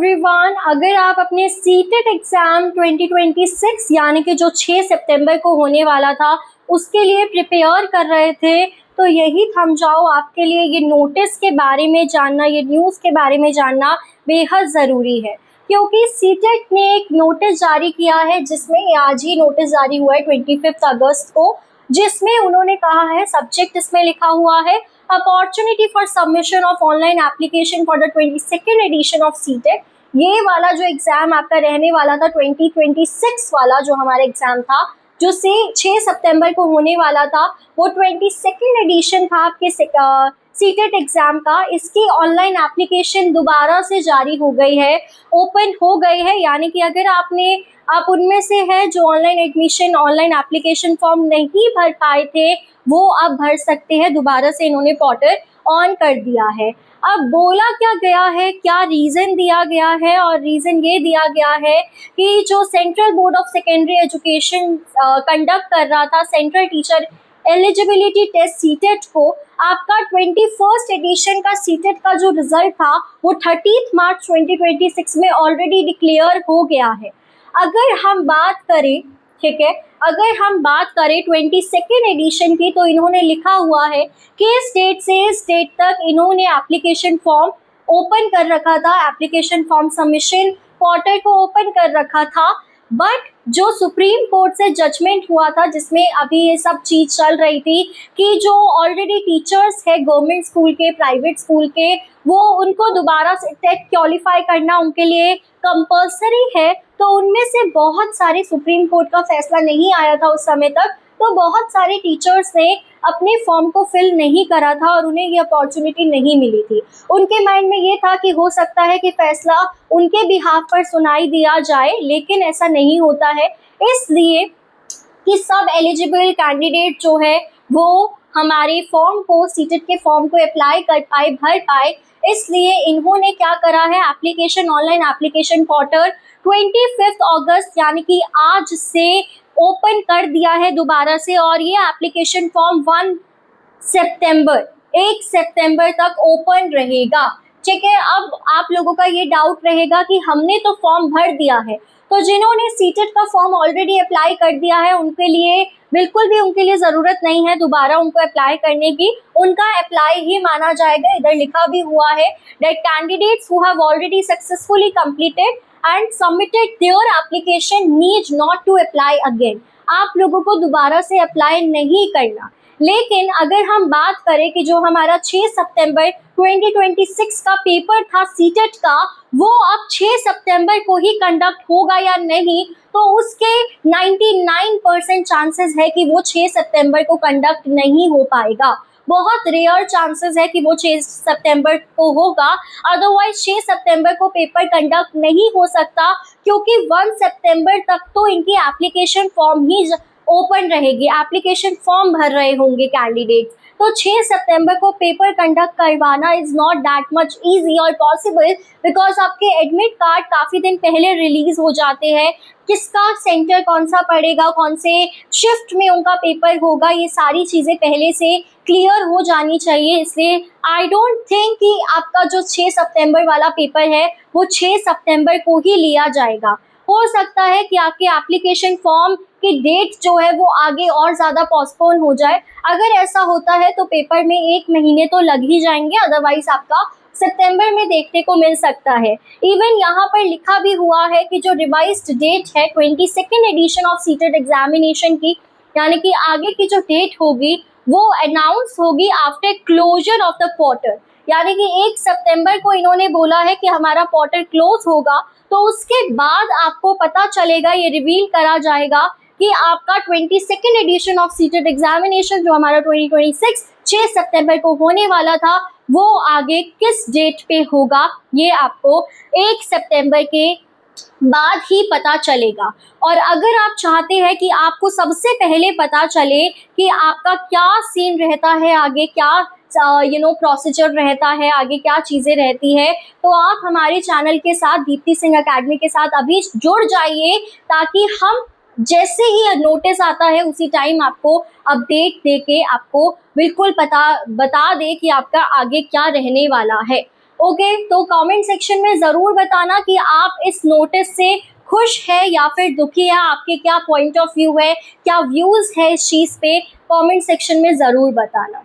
Everyone, अगर आप अपने सीटेट एग्ज़ाम 2026 यानी कि जो 6 सितंबर को होने वाला था उसके लिए प्रिपेयर कर रहे थे, तो यही थम जाओ आपके लिए ये नोटिस के बारे में जानना, ये न्यूज़ के बारे में जानना बेहद ज़रूरी है। क्योंकि सीटेट ने एक नोटिस जारी किया है, जिसमें आज ही नोटिस जारी हुआ है 25 अगस्त को, जिसमें उन्होंने कहा है, सब्जेक्ट इसमें लिखा हुआ है opportunity for submission of online application for the 22nd edition of CTET. ये वाला जो एग्ज़ाम आपका रहने वाला था 2026 वाला, जो हमारा एग्ज़ाम था जो से 6 सितंबर को होने वाला था, वो 22nd एडिशन था आपके सीटेट एग्ज़ाम का। इसकी ऑनलाइन एप्लीकेशन दोबारा से जारी हो गई है, ओपन हो गई है। यानी कि अगर आप उनमें से है जो online admission online application form नहीं भर पाए थे, वो अब भर सकते हैं। दोबारा से इन्होंने पोर्टल ऑन कर दिया है। अब बोला क्या गया है, क्या रीज़न दिया गया है, और रीज़न ये दिया गया है कि जो Central Board of Secondary Education conduct कर रहा था Central Teacher Eligibility Test CTET को, आपका 21st एडिशन का सीटेट का जो रिजल्ट था वो 30 मार्च 2026 में ऑलरेडी डिक्लेयर हो गया है। अगर हम बात करें, ठीक है, अगर हम बात करें 22nd एडिशन की, तो इन्होंने लिखा हुआ है कि इस डेट से इस डेट तक इन्होंने एप्लीकेशन फॉर्म ओपन कर रखा था, एप्लीकेशन फॉर्म सबमिशन पोर्टल को ओपन कर रखा था। बट जो सुप्रीम कोर्ट से जजमेंट हुआ था, जिसमें अभी ये सब चीज़ चल रही थी कि जो ऑलरेडी टीचर्स है गवर्नमेंट स्कूल के, प्राइवेट स्कूल के, वो उनको दोबारा से टेट क्वालिफाई करना उनके लिए कंपल्सरी है। तो उनमें से बहुत सारे, सुप्रीम कोर्ट का फैसला नहीं आया था उस समय तक, तो बहुत सारे टीचर्स ने अपने फॉर्म को फिल नहीं करा था और उन्हें ये अपॉर्चुनिटी नहीं मिली थी। उनके माइंड में ये था कि हो सकता है कि फैसला उनके बिहाफ पर सुनाई दिया जाए, लेकिन ऐसा नहीं होता है। इसलिए कि सब एलिजिबल कैंडिडेट जो है वो हमारे फॉर्म को, सीटेट के फॉर्म को अप्लाई कर पाए, भर पाए, इसलिए इन्होंने क्या करा है, एप्लीकेशन ऑनलाइन एप्लीकेशन पोर्टल 25 अगस्त यानी कि आज से ओपन कर दिया है दोबारा से। और ये एप्लीकेशन फॉर्म 1 सितंबर तक ओपन रहेगा। ठीक है, अब आप लोगों का ये डाउट रहेगा कि हमने तो फॉर्म भर दिया है, तो जिन्होंने सीटेट का फॉर्म ऑलरेडी अप्लाई कर दिया है उनके लिए बिल्कुल भी उनके लिए ज़रूरत नहीं है दोबारा उनको अप्लाई करने की, उनका अप्लाई ही माना जाएगा। इधर लिखा भी हुआ है that candidates who have already successfully completed and submitted their application need not to apply again. आप लोगों को दोबारा से अप्लाई नहीं करना। लेकिन अगर हम बात करें कि जो हमारा 6 सितंबर 2026 का पेपर था सीटेट का, वो अब 6 सितंबर को ही कंडक्ट होगा या नहीं, तो उसके 99% चांसेस है कि वो 6 सितंबर को कंडक्ट नहीं हो पाएगा। बहुत रेयर चांसेस है कि वो 6 सितंबर को होगा, अदरवाइज 6 सितंबर को पेपर कंडक्ट नहीं हो सकता, क्योंकि 1 सितंबर तक तो इनकी एप्लीकेशन फॉर्म ही ओपन रहेगी, एप्लीकेशन फॉर्म भर रहे होंगे कैंडिडेट्स। तो 6 सितंबर को पेपर कंडक्ट करवाना is not that much easy और पॉसिबल, बिकॉज आपके एडमिट कार्ड काफ़ी दिन पहले रिलीज़ हो जाते हैं। किसका सेंटर कौन सा पड़ेगा, कौन से शिफ्ट में उनका पेपर होगा, ये सारी चीज़ें पहले से क्लियर हो जानी चाहिए। इसलिए आई डोंट थिंक कि आपका जो 6 सितंबर वाला पेपर है वो 6 सितंबर को ही लिया जाएगा। हो सकता है कि आपके एप्लीकेशन फॉर्म की डेट जो है वो आगे और ज़्यादा पोस्टपोन हो जाए। अगर ऐसा होता है तो पेपर में 1 महीने तो लग ही जाएंगे, अदरवाइज आपका सितंबर में देखने को मिल सकता है। इवन यहाँ पर लिखा भी हुआ है कि जो रिवाइज्ड डेट है 22nd edition of CTET examination की, यानी कि आगे की जो डेट होगी वो अनाउंस होगी after closure of the portal. यानी कि 1 सितंबर को इन्होंने बोला है कि हमारा पोर्टल क्लोज होगा, तो उसके बाद आपको पता चलेगा, ये रिवील करा जाएगा कि आपका 22nd edition of CTET examination जो हमारा 2026 6 सितंबर को होने वाला था, वो आगे किस डेट पे होगा, ये आपको 1 सितंबर के बाद ही पता चलेगा। और अगर आप चाहते हैं कि आपको सबसे पहले पता चले कि आपका क्या सीन रहता है, आगे क्या प्रोसीजर रहता है, आगे क्या चीज़ें रहती है, तो आप हमारे चैनल के साथ, दीप्ति सिंह अकेडमी के साथ अभी जुड़ जाइए, ताकि हम जैसे ही नोटिस आता है उसी टाइम आपको अपडेट देके आपको बिल्कुल बता दे कि आपका आगे क्या रहने वाला है। ओके, तो कमेंट सेक्शन में ज़रूर बताना कि आप इस नोटिस से खुश है या फिर दुखी है, आपके क्या पॉइंट ऑफ व्यू है, क्या व्यूज़ है इस चीज़ पे, कमेंट सेक्शन में ज़रूर बताना।